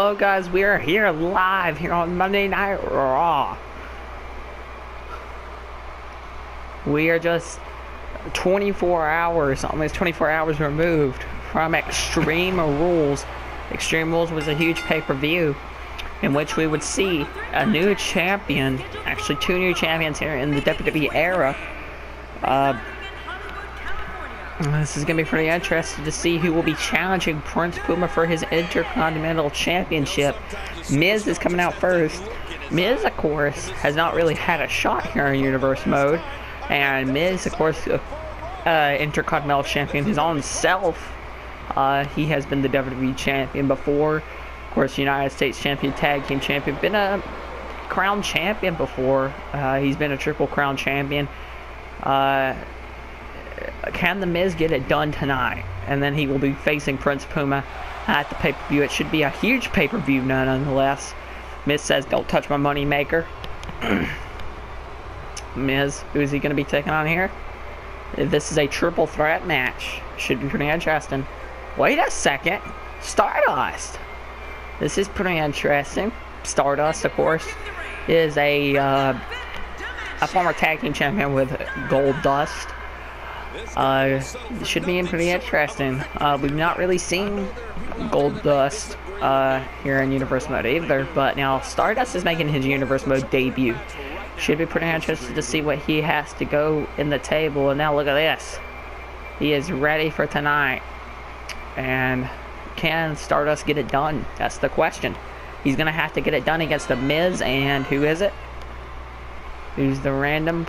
Hello guys, we are here live here on Monday Night Raw. We are just 24 hours, almost 24 hours removed from Extreme Rules. Extreme Rules was a huge pay-per-view in which we would see a new champion, actually two new champions here in the WWE era. This is going to be pretty interesting to see who will be challenging Prince Puma for his Intercontinental Championship. Miz is coming out first. Miz, of course, has not really had a shot here in Universe Mode. And Miz, of course, Intercontinental Champion his own self. He has been the WWE Champion before. Of course, United States Champion, Tag Team Champion. Been a Crown Champion before. He's been a Triple Crown Champion. Can the Miz get it done tonight? And then he will be facing Prince Puma at the pay-per-view. It should be a huge pay-per-view nonetheless. Miz says, "Don't touch my money maker." Miz, who is he going to be taking on here? This is a triple threat match. Should be pretty interesting. Wait a second. Stardust. This is pretty interesting. Stardust, of course, is a former tag team champion with Gold Dust. Should be pretty interesting. We've not really seen Gold Dust here in Universe Mode either, but now Stardust is making his Universe Mode debut. Should be pretty interesting to see what he has to go in the table. And now look at this. He is ready for tonight. And can Stardust get it done? That's the question. He's going to have to get it done against The Miz, and who is it? Who's the random...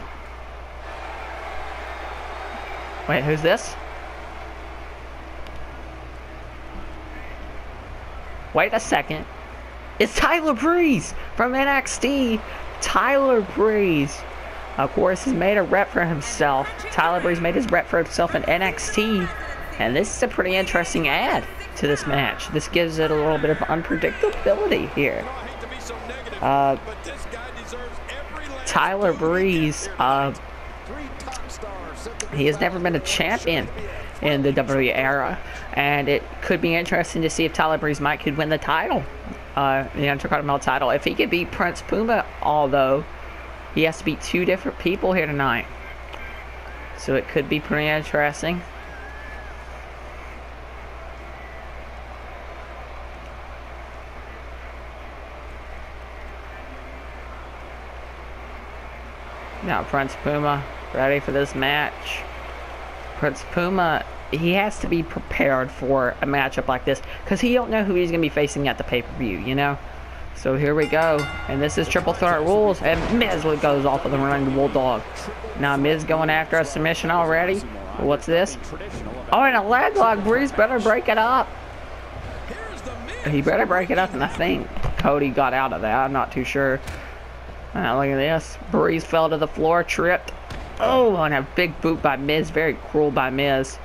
Wait, who's this? Wait a second. It's Tyler Breeze from NXT. Tyler Breeze, of course, has made a rep for himself. Tyler Breeze made his rep for himself in NXT. And this is a pretty interesting add to this match. This gives it a little bit of unpredictability here. Tyler Breeze, he has never been a champion in the WWE era, and it could be interesting to see if Tyler Breeze could win the title, the Intercontinental title. If he could beat Prince Puma, although he has to beat two different people here tonight, so it could be pretty interesting. Now Prince Puma ready for this match. Prince Puma, he has to be prepared for a matchup like this because he don't know who he's going to be facing at the pay-per-view, you know? So here we go. And this is Triple Threat Rules. And Miz goes off of the running bulldog. Now Miz going after a submission already. What's this? Oh, and a leg lock. Breeze better break it up. He better break it up, and I think Cody got out of that. I'm not too sure. Look at this. Breeze fell to the floor, tripped. Oh, and a big boot by Miz. Very cruel by Miz.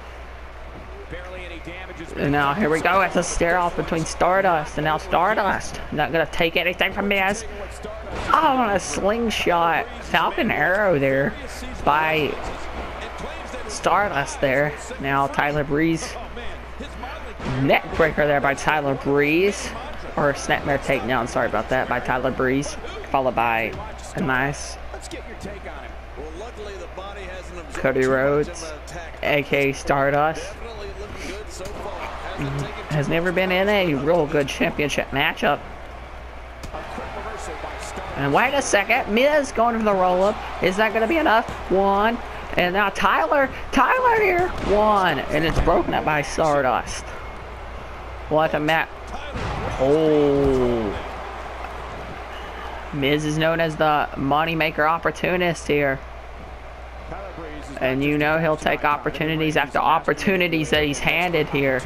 And now here we go. It's a stare off between Stardust. And now Stardust not going to take anything from Miz. Oh, and a slingshot. Falcon arrow there by Stardust there. Now Tyler Breeze. Neck breaker there by Tyler Breeze. Or a snapmare takedown, sorry about that, by Tyler Breeze. Followed by a nice Cody Rhodes, aka Stardust. Has never been in a real good championship matchup. And wait a second, Miz going for the roll-up. Is that going to be enough? One. And now Tyler here. One. And it's broken up by Stardust. What a match. Oh. Miz is known as the moneymaker opportunist here. And you know he'll take opportunities after opportunities that he's handed here.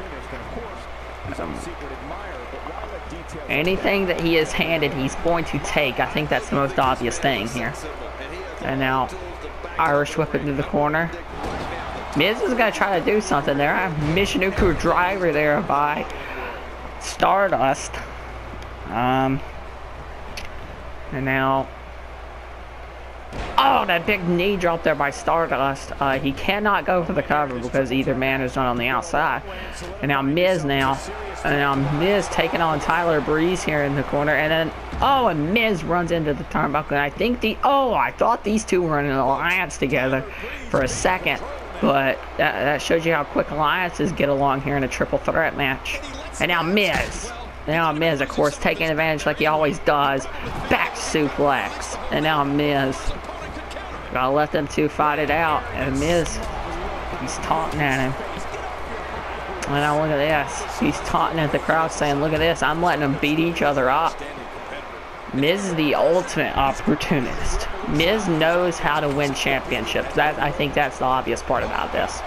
Anything that he is handed, he's going to take. I think that's the most obvious thing here. And now, Irish whip into the corner. Miz is going to try to do something there. Michinoku driver there by Stardust. And now Oh, that big knee drop there by Stardust. He cannot go for the cover because either man is not on the outside. And now Miz taking on Tyler Breeze here in the corner. And then, and Miz runs into the turnbuckle. And I think I thought these two were in an alliance together for a second. But that shows you how quick alliances get along here in a triple threat match. And now Miz. Now Miz, of course, taking advantage like he always does. Back suplex. And now Miz. Gotta let them two fight it out. And Miz, he's taunting at him. And now look at this. He's taunting at the crowd saying, look at this. I'm letting them beat each other up. Miz is the ultimate opportunist. Miz knows how to win championships. I think that's the obvious part about this.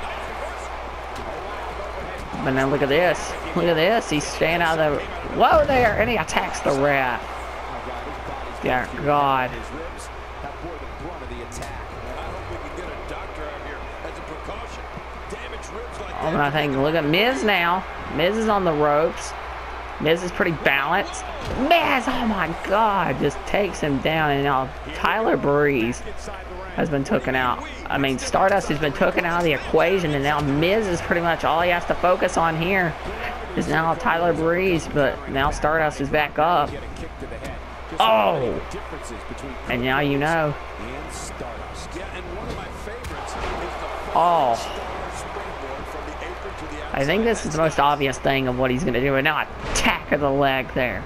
But now look at this. Look at this. He's staying out of the... Whoa there! And he attacks the ref. Dear God. Oh, I think, look at Miz now. Miz is on the ropes. Miz is pretty balanced. Miz, oh my God, just takes him down. And now Tyler Breeze has been taken out. I mean, Stardust has been taken out of the equation, and now Miz is pretty much all he has to focus on here. Is now Tyler Breeze, but now Stardust is back up. Oh! And now you know. Oh. I think this is the most obvious thing of what he's going to do. And now attack of the leg there.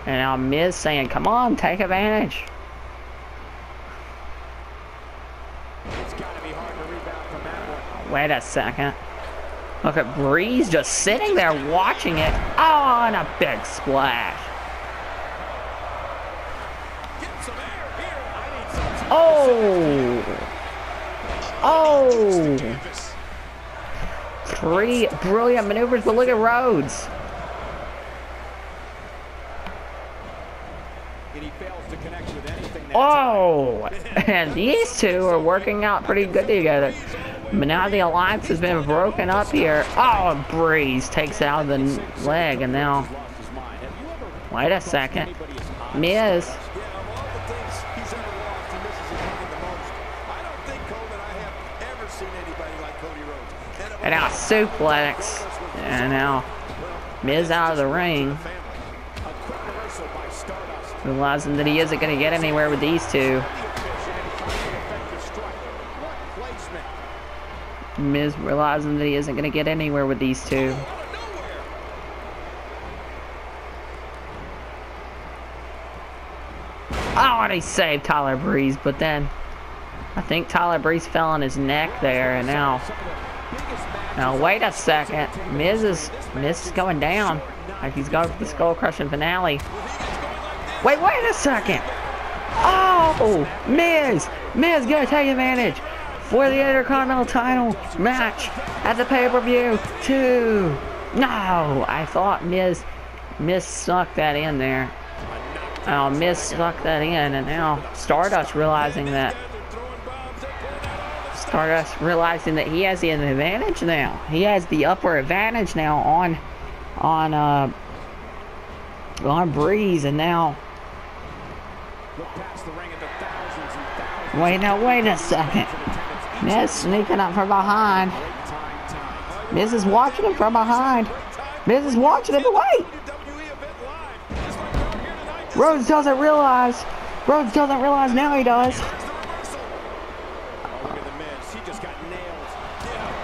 And now Miz saying, come on, take advantage. Wait a second. Look at Breeze just sitting there watching it. Oh, and a big splash. Oh. Oh. 3 brilliant maneuvers, but look at Rhodes. Oh, and these two are working out pretty good together. But now the alliance has been broken up here. Oh, Breeze takes it out of the leg, and now... Wait a second. Miz. And now suplex. And now Miz out of the ring. Realizing that he isn't going to get anywhere with these two. Miz realizing that he isn't going to get anywhere with these two. Oh, and he saved Tyler Breeze, but then I think Tyler Breeze fell on his neck there, and now wait a second. Miz is going down. Like he's going for the skull crushing finale. Wait a second. Oh, Miz gonna take advantage for the Intercontinental title match at the pay-per-view 2. No, I thought Miz snuck that in there. Oh, Miz snuck that in, and now Stardust realizing that he has the advantage now. He has the upper advantage now on Breeze, and now wait a second. Miz sneaking up from behind. Miz is watching him from behind. Miz is watching him, but wait! Rhodes doesn't realize. Now he does.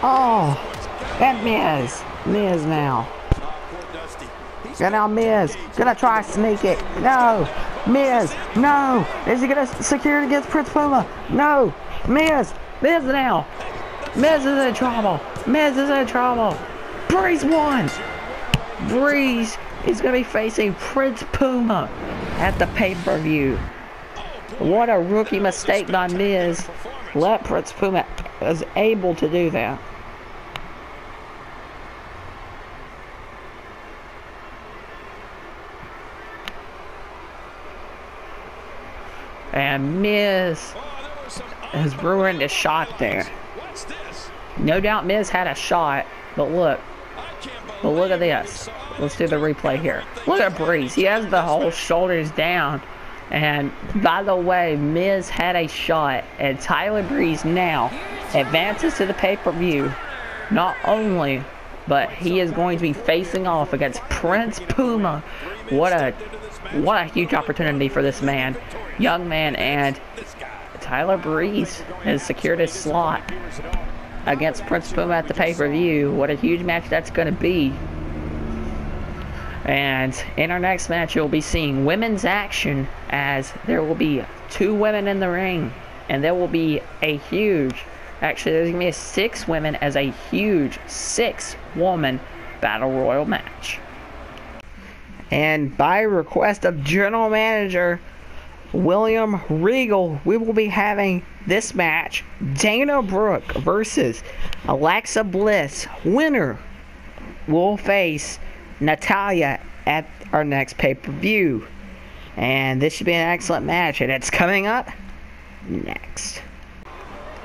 Oh, and Miz now. And now Miz gonna try to sneak it. No, Miz, no. Is he gonna secure it against Prince Puma? No, Miz now. Miz is in trouble. Breeze won. Breeze is gonna be facing Prince Puma at the pay-per-view. What a rookie mistake by Miz. Let Prince Puma is able to do that. And Miz has ruined a shot there. No doubt Miz had a shot, but look at this. Let's do the replay here. Look at Breeze. He has the whole shoulders down. And by the way, Miz had a shot, and Tyler Breeze now advances to the pay-per-view. Not only, but he is going to be facing off against Prince Puma. What a huge opportunity for this man, young man, and Tyler Breeze has secured his slot against Prince Puma at the pay-per-view. What a huge match that's going to be. And in our next match, you'll be seeing women's action, as there will be 2 women in the ring. And there will be a huge, actually there's going to be 6 women as a huge 6-woman Battle Royal match. And by request of General Manager William Regal, we will be having this match, Dana Brooke versus Alexa Bliss. Winner will face Natalya at our next pay-per-view. And this should be an excellent match, and it's coming up next.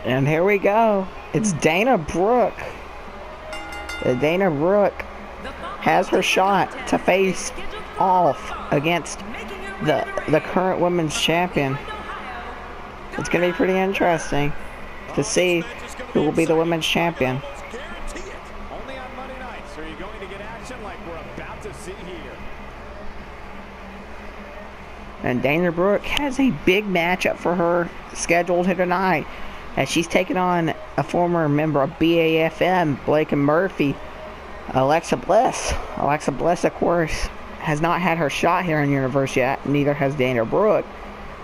And here we go. It's Dana Brooke. Dana Brooke has her shot to face off against the current women's champion. It's going to be pretty interesting to see who will be the women's champion. Only on Monday nights are you going to get action like we're about to see here. And Dana Brooke has a big matchup for her scheduled here tonight, as she's taking on a former member of BAFM, Blake and Murphy, Alexa Bliss. Alexa Bliss, of course, has not had her shot here in Universe yet. Neither has Dana Brooke.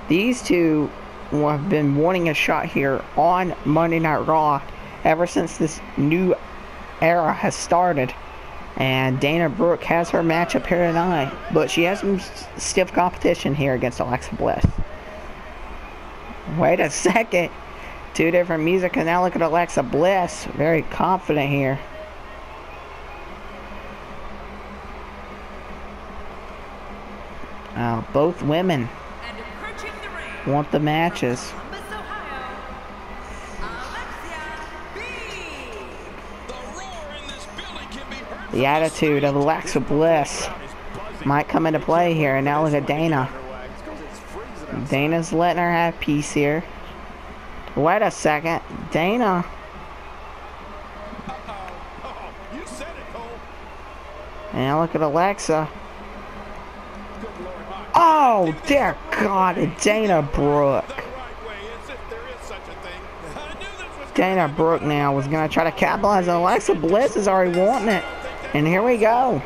These two have been wanting a shot here on Monday Night Raw ever since this new era has started. And Dana Brooke has her matchup here tonight, but she has some stiff competition here against Alexa Bliss. Wait a second. 2 different music, and now look at Alexa Bliss. Very confident here. Both women want the matches. The attitude of Alexa Bliss might come into play here, and now look at Dana. Dana's letting her have peace here. Wait a second, Dana. And now look at Alexa. Oh, dear God, Dana Brooke. Dana Brooke now was going to try to capitalize on Alexa Bliss is already wanting it. And here we go.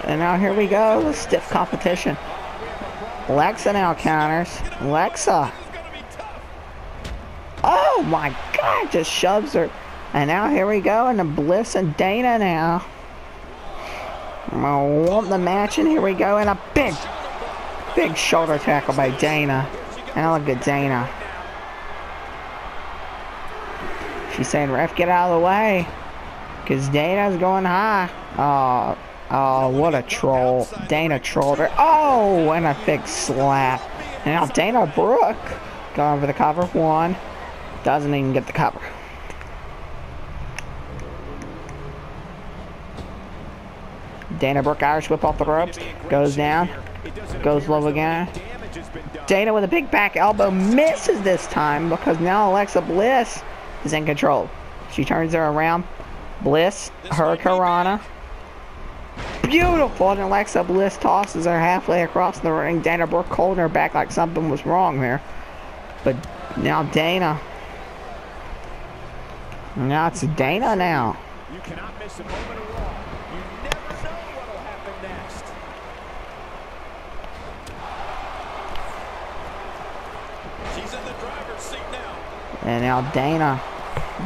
And now here we go, the stiff competition. Alexa now counters. Alexa. Oh my God, just shoves her. And now here we go, and the Bliss and Dana now. I want the match, and here we go, and a big shoulder tackle by Dana. And look at Dana. She's saying, ref, get out of the way, because Dana's going high. Oh, what a troll. Dana trolled her. Oh, and a big slap. And now Dana Brooke going for the cover. 1. Doesn't even get the cover. Dana Brooke Irish whip off the ropes. Goes down. Goes low again. Dana with a big back elbow. Misses this time because now Alexa Bliss is in control. She turns her around. Bliss, Hurricanrana. Beautiful. And Alexa Bliss tosses her halfway across the ring. Dana Brooke holding her back like something was wrong there. But now Dana. Now it's Dana now. You cannot miss a moment of Raw. You never know what will happen next. She's in the driver's seat now. And now Dana.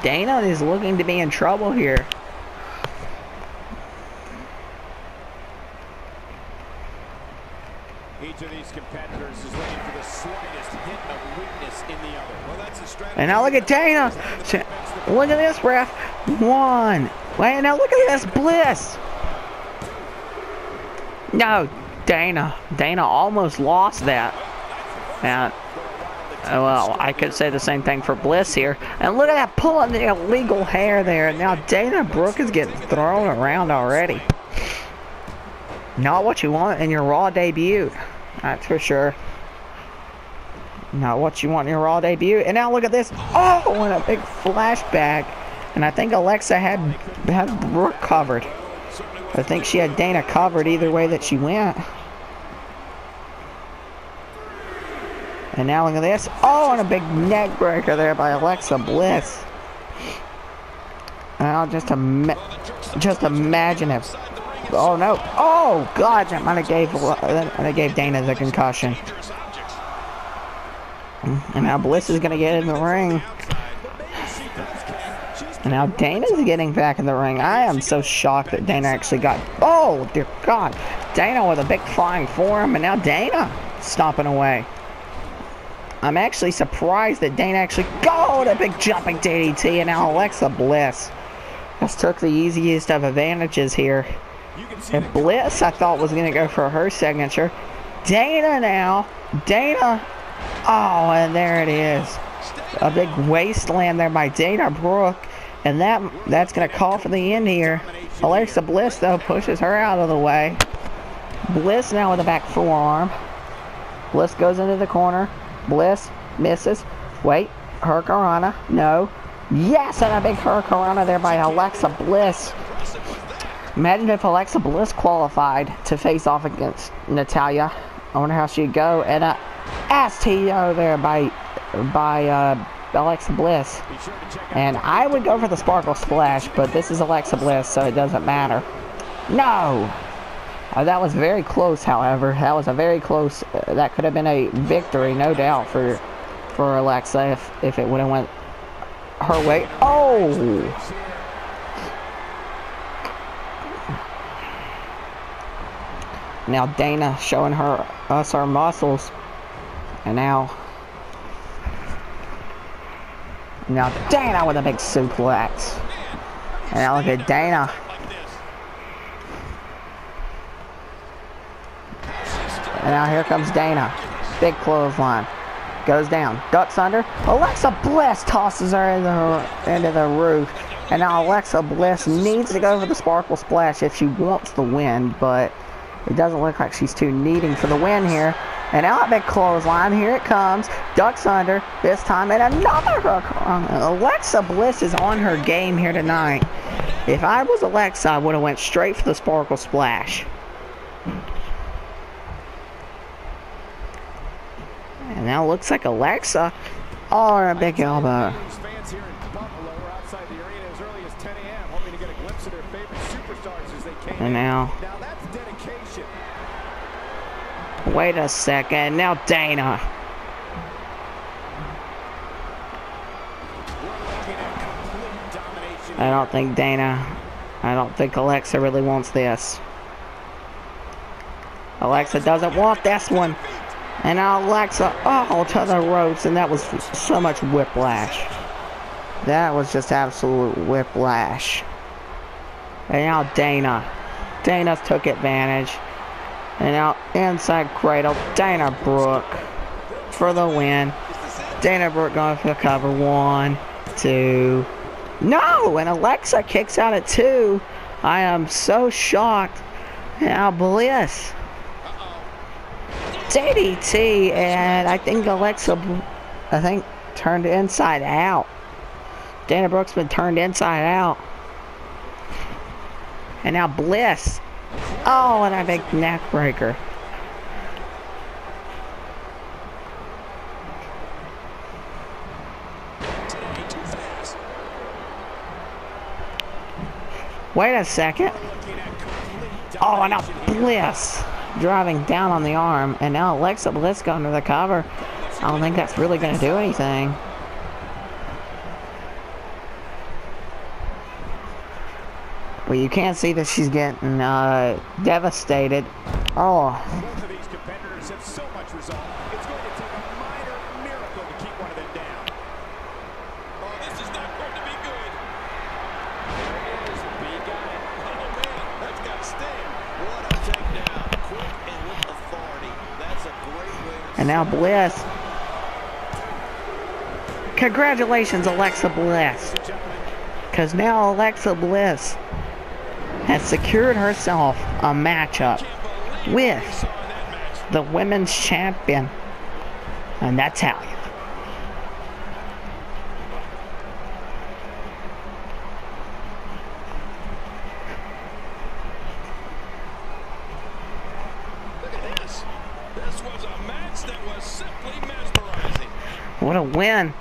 Dana is looking to be in trouble here. Each of these competitors is looking for the slightest hint of weakness in the other. Well, that's a strategy. And now look at Dana. Look at this, ref. 1. Wait, now look at this, Bliss. No, Dana. Dana almost lost that. Now, well, I could say the same thing for Bliss here. And look at that pulling the illegal hair there. Now Dana Brooke is getting thrown around already. Not what you want in your Raw debut. That's for sure. Not what you want in your Raw debut. And now look at this. Oh, and a big flashback. And I think Alexa had Brooke covered. I think she had Dana covered either way that she went. And now look at this. Oh, and a big neck breaker there by Alexa Bliss. Now just imagine if... Oh no! Oh God! That might have gave Dana the concussion. And now Bliss is gonna get in the ring. And now Dana's getting back in the ring. I am so shocked that Dana actually got... Oh dear God! Dana with a big flying forearm, and now Dana stomping away. I'm actually surprised that Dana actually... Oh, the big jumping DDT, and now Alexa Bliss just took the easiest of advantages here. And Bliss, I thought, was going to go for her signature. Dana now. Dana. Oh, and there it is. A big wasteland there by Dana Brooke. And that's going to call for the end here. Alexa Bliss, though, pushes her out of the way. Bliss now with a back forearm. Bliss goes into the corner. Bliss misses. Wait. Hurricanrana. No. Yes, and a big Hurricanrana there by Alexa Bliss. Imagine if Alexa Bliss qualified to face off against Natalya. I wonder how she'd go. And a STO there by Alexa Bliss. And I would go for the Sparkle Splash, but this is Alexa Bliss, so it doesn't matter. No! That was very close, however. That was a very close... that could have been a victory, no doubt, for Alexa if it would have went her way. Oh! Now Dana showing us our muscles. And now Dana with a big suplex. And now look at Dana. And now here comes Dana. Big clothesline. Goes down. Ducks under. Alexa Bliss tosses her into the roof. And now Alexa Bliss needs to go for the Sparkle Splash if she wants the win. But it doesn't look like she's too needing for the win here. And now a big clothesline. Here it comes. Ducks under. This time. And another. Alexa Bliss is on her game here tonight. If I was Alexa, I would have went straight for the Sparkle Splash. And now it looks like Alexa. Oh, a big elbow. And now. Wait a second. Now Dana. I don't think Alexa really wants this. Alexa doesn't want this one. And now Alexa, oh, to the ropes, and that was so much whiplash. That was just absolute whiplash. And now Dana. Dana took advantage. And now inside cradle, Dana Brooke for the win. Dana Brooke going for the cover. 1, 2. No! And Alexa kicks out at 2. I am so shocked. Now Bliss. DDT, and I think Alexa, turned inside out. Dana Brooke's been turned inside out. And now Bliss. Oh, and a big neck breaker. Wait a second. Oh, and now Bliss driving down on the arm, and now Alexa Bliss going to the cover. I don't think that's really going to do anything. Well, you can't see that she's getting devastated. Oh. Both of these competitors have so much resolve. It's going to take a minor miracle to keep one of them down. Oh, this is not going to be good. There it is. B got it. Oh, man, that's got to sting. What a takedown. Quick and with authority. That's a great way. And now Bliss. Congratulations, Alexa Bliss. Because now Alexa Bliss has secured herself a matchup with the women's champion, and that's how. Look at this. This was a match that was simply mesmerizing. What a win.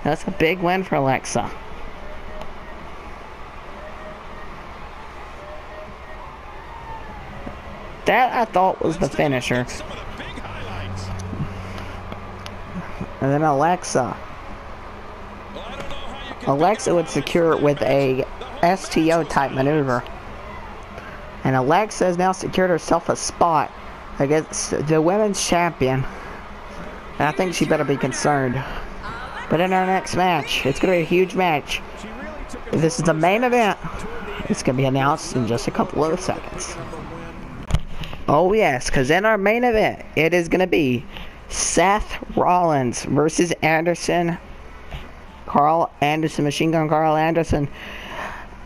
That's a big win for Alexa. That I thought was the finisher. And then Alexa would secure it with a STO type maneuver. And Alexa has now secured herself a spot against the women's champion. And I think she better be concerned. But in our next match, it's going to be a huge match. This is the main event. It's going to be announced in just a couple of seconds. Oh yes, because in our main event, it is going to be Seth Rollins versus Karl Anderson, Machine Gun Karl Anderson.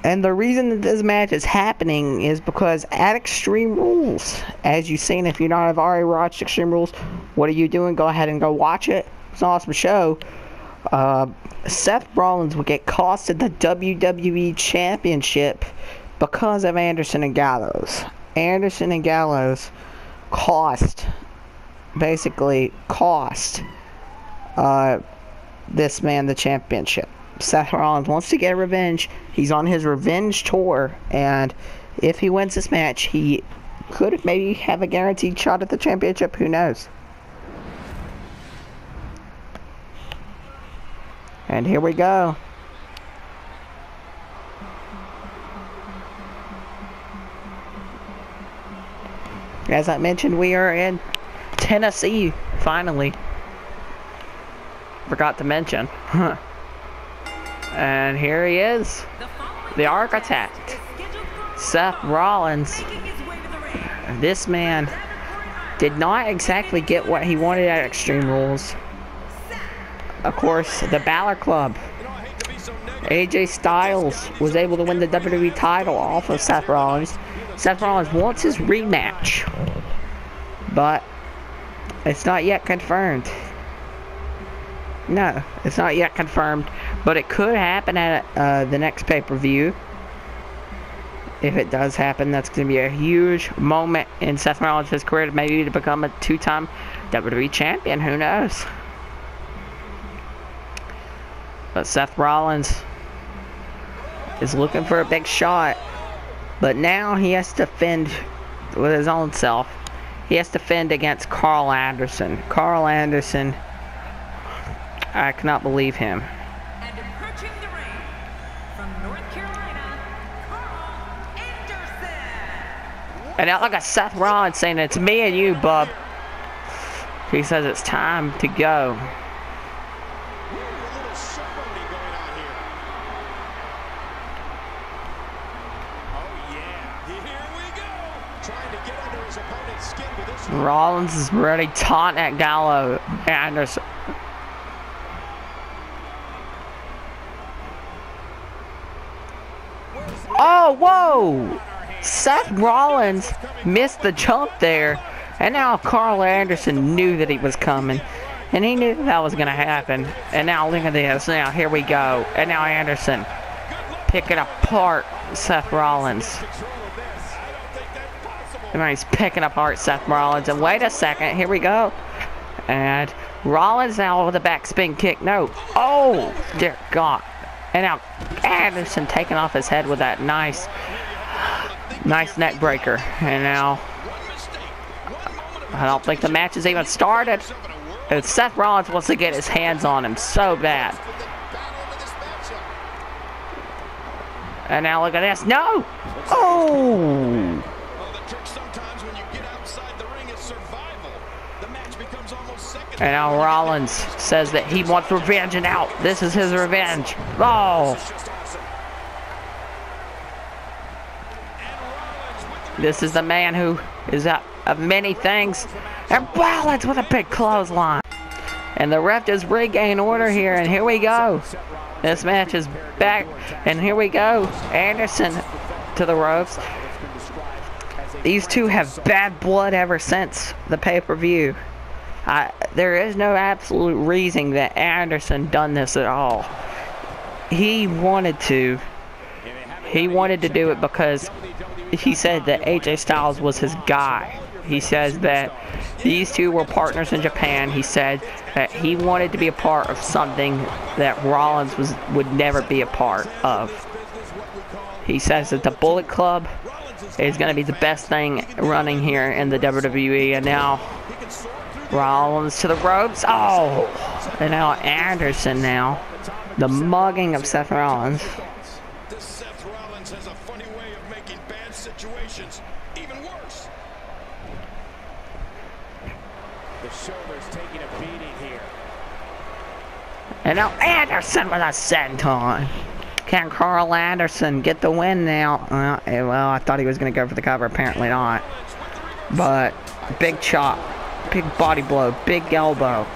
And the reason that this match is happening is because at Extreme Rules, as you've seen, if you not have already watched Extreme Rules, what are you doing? Go ahead and go watch it. It's an awesome show. Seth Rollins will get costed the WWE Championship because of Anderson and Gallows. Anderson and Gallows basically cost this man the championship. Seth Rollins wants to get revenge. He's on his revenge tour, and if he wins this match, he could maybe have a guaranteed shot at the championship. Who knows? And here we go. As I mentioned, we are in Tennessee, finally. Forgot to mention. And here he is, the architect, Seth Rollins. This man did not exactly get what he wanted at Extreme Rules. Of course, the Balor Club, AJ Styles was able to win the WWE title off of Seth Rollins. Seth Rollins wants his rematch, but it's not yet confirmed. No, it's not yet confirmed, but it could happen at the next pay-per-view. If it does happen, that's going to be a huge moment in Seth Rollins' career, maybe to become a two-time WWE champion. Who knows? But Seth Rollins is looking for a big shot. But now he has to fend with his own self. He has to fend against Karl Anderson. Karl Anderson, I cannot believe him. And approaching the ring from North Carolina, Karl Anderson. And now look at Seth Rollins saying, "It's me and you, bub." He says it's time to go. Rollins is ready, taunting at Gallo Anderson. Oh, whoa! Seth Rollins missed the jump there, and now Karl Anderson knew that he was coming, and he knew that was going to happen. And now look at this. Now here we go, and now Anderson picking apart Seth Rollins. And he's picking apart Seth Rollins. And wait a second, here we go. And Rollins now with a backspin kick. No. Oh, dear God. And now Anderson taking off his head with that nice neck breaker. And now I don't think the match has even started. And Seth Rollins wants to get his hands on him so bad. And now look at this. No! Oh! And now Rollins says that he wants revenge, and out. This is his revenge. Oh! This is the man who is up of many things. And Rollins with a big clothesline. And the ref does regain order here, and here we go. This match is back, and here we go. Anderson to the ropes. These two have bad blood ever since the pay-per-view. There is no absolute reason that Anderson done this at all. He wanted to. He wanted to do it because he said that AJ Styles was his guy. He says that these two were partners in Japan. He said that he wanted to be a part of something that Rollins would never be a part of. He says that the Bullet Club is going to be the best thing running here in the WWE. And now Rollins to the ropes. Oh! And now Anderson now. The mugging of Seth Rollins. This Seth Rollins has a funny way of making bad situations even worse. The shoulder's taking a beating here. And now Anderson with a senton. Can Karl Anderson get the win now? Well, I thought he was going to go for the cover. Apparently not. But big chop. Big body blow. Big elbow.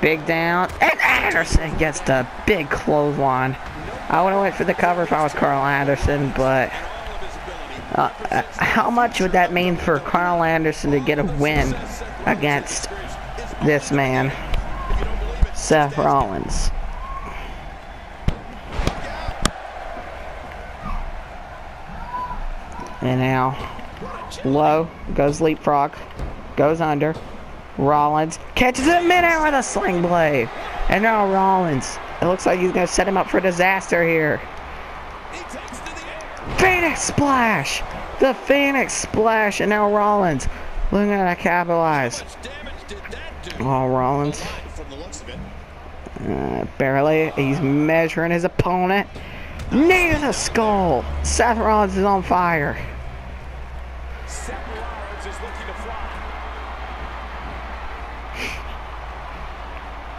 Big down. And Anderson gets the big clothesline. I would have went for the cover if I was Karl Anderson, but how much would that mean for Karl Anderson to get a win against this man, Seth Rollins? And now, low, goes leapfrog, goes under. Rollins catches him midair with a sling blade. And now Rollins. It looks like he's going to set him up for disaster here. Phoenix Splash! The Phoenix Splash, and now Rollins. Looking at that capitalize. Oh, Rollins. Barely. He's measuring his opponent. Knee to the skull. Seth Rollins is on fire. Seth Rollins is looking to fly.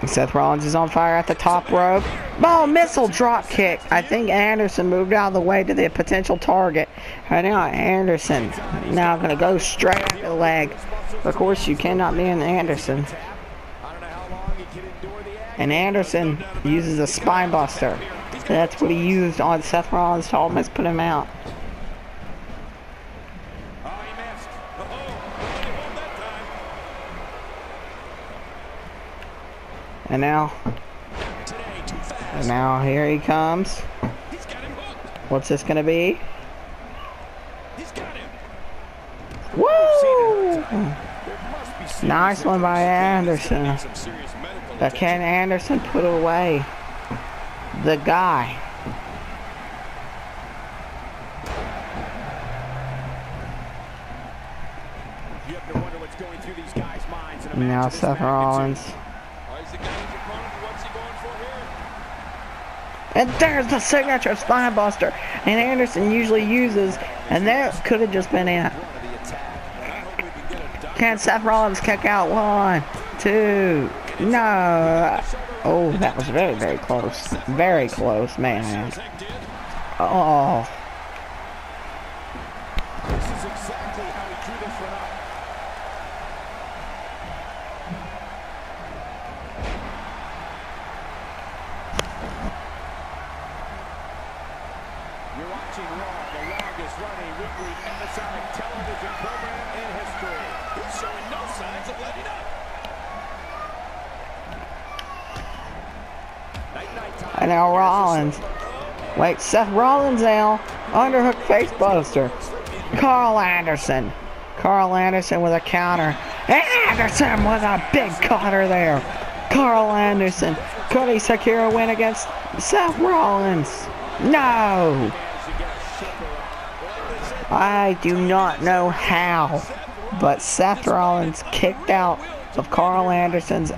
Seth Rollins is on fire at the top rope. Oh, missile drop kick. I think Anderson moved out of the way to the potential target. And now Anderson now going to go straight at the leg. Of course, you cannot be an Anderson. And Anderson uses a spine buster. That's what he used on Seth Rollins to almost put him out. And now here he comes. What's this gonna be? Woo! Nice one by Anderson. But can Anderson put away the guy? Now Seth Rollins. And there's the signature spine buster. And Anderson usually uses, and that could have just been it. Can Seth Rollins kick out? 1, 2. No. Oh, that was very, very close. Very close, man. Oh. This is exactly how he drew this one up. You're watching Raw, the longest running weekly episodic television program in history. He's showing no signs of letting up. And now Rollins. Wait, Seth Rollins now. Underhook face buster. Karl Anderson. Karl Anderson with a counter. Anderson with a big cutter there. Karl Anderson. Could he secure a win against Seth Rollins? No. I do not know how, but Seth Rollins kicked out of Karl Anderson's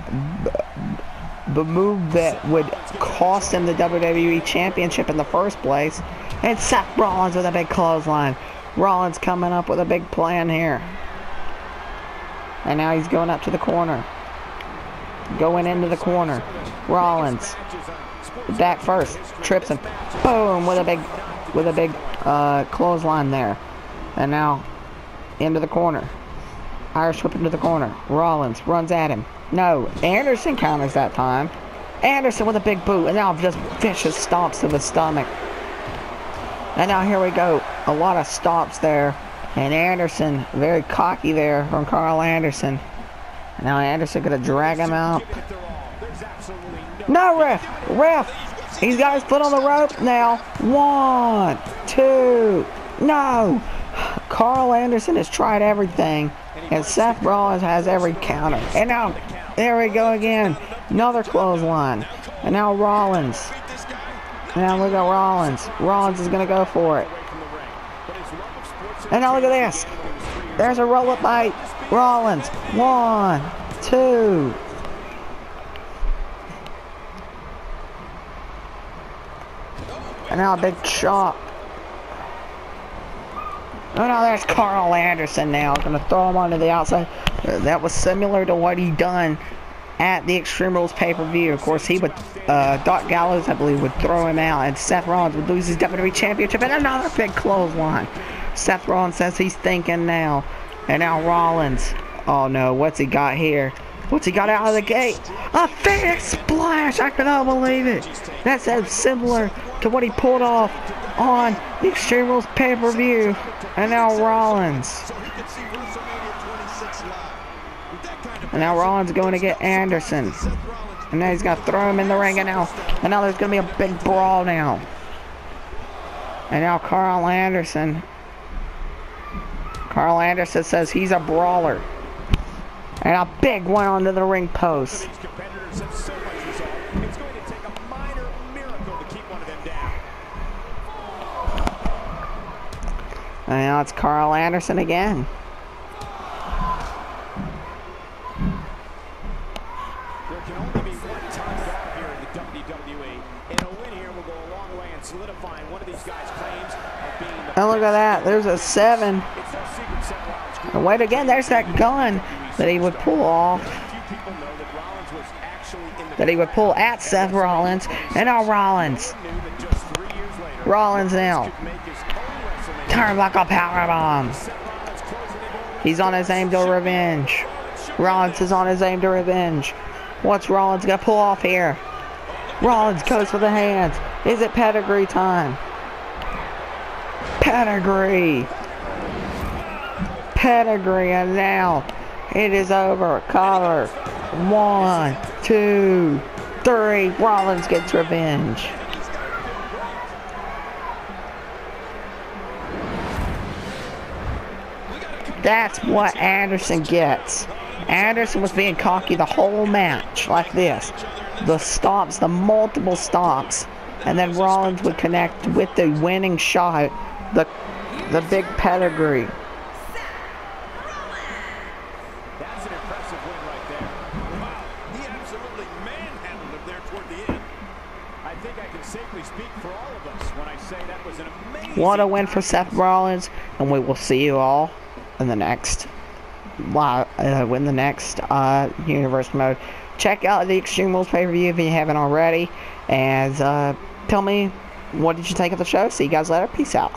the move that would cost him the WWE Championship in the first place. And Seth Rollins with a big clothesline. Rollins coming up with a big plan here. And now he's going up to the corner. Going into the corner. Rollins. Back first. Trips him. Boom! With a big clothesline there. And now into the corner. Irish whip into the corner. Rollins runs at him. No, Anderson counters that time. Anderson with a big boot, and now just vicious stomps to the stomach. And now here we go. A lot of stomps there. And Anderson, very cocky there from Karl Anderson. And now Anderson gonna drag him out. No, ref! He's got his foot on the rope now. 1, 2, no! Karl Anderson has tried everything. And Seth Rollins has every counter. And now, there we go again. Another clothesline. And now Rollins. Now look at Rollins. Rollins is going to go for it. And now look at this. There's a roll-up by Rollins. 1, 2. And now a big chop. Oh no, there's Karl Anderson now. Going to throw him onto the outside. That was similar to what he done at the Extreme Rules pay-per-view. Of course, he would, Doc Gallows, I believe, would throw him out, and Seth Rollins would lose his WWE Championship, and another big clothesline. Seth Rollins says he's thinking now. And now Rollins. Oh no, what's he got here? What's he got out of the gate? A Phoenix Splash! I cannot believe it. That's similar to what he pulled off on the Extreme Rules pay-per-view. And now Rollins. And now Rollins going to get Anderson. And now he's going to throw him in the ring. And now there's going to be a big brawl now. And now Karl Anderson. Karl Anderson says he's a brawler. And a big one onto the ring post. And now it's Karl Anderson again. There can only be one time guard here in the WWE, and a win here will go a long way in solidifying one of these guys' claims of being the And look at that, there's a 7. And wait again, there's that gun that he would pull off. That he would pull at Seth Rollins. And now Rollins. Rollins now. Turnbuckle powerbomb. He's on his aim to revenge. Rollins is on his aim to revenge. What's Rollins gonna pull off here? Rollins goes for the hands. Is it pedigree time? Pedigree. Pedigree, and now it is over. Cover. 1, 2, 3. Rollins gets revenge. That's what Anderson gets. Anderson was being cocky the whole match, like this. The stomps, the multiple stomps, and then Rollins would connect with the winning shot, the big pedigree. That's an impressive win right there. Wow, he absolutely manhandled him there toward the end. I think I can safely speak for all of us when I say that was an amazing. What a win for Seth Rollins, and we will see you all in the next universe mode. Check out the Extreme Rules pay-per-view if you haven't already, and tell me what did you think of the show. See you guys later. Peace out.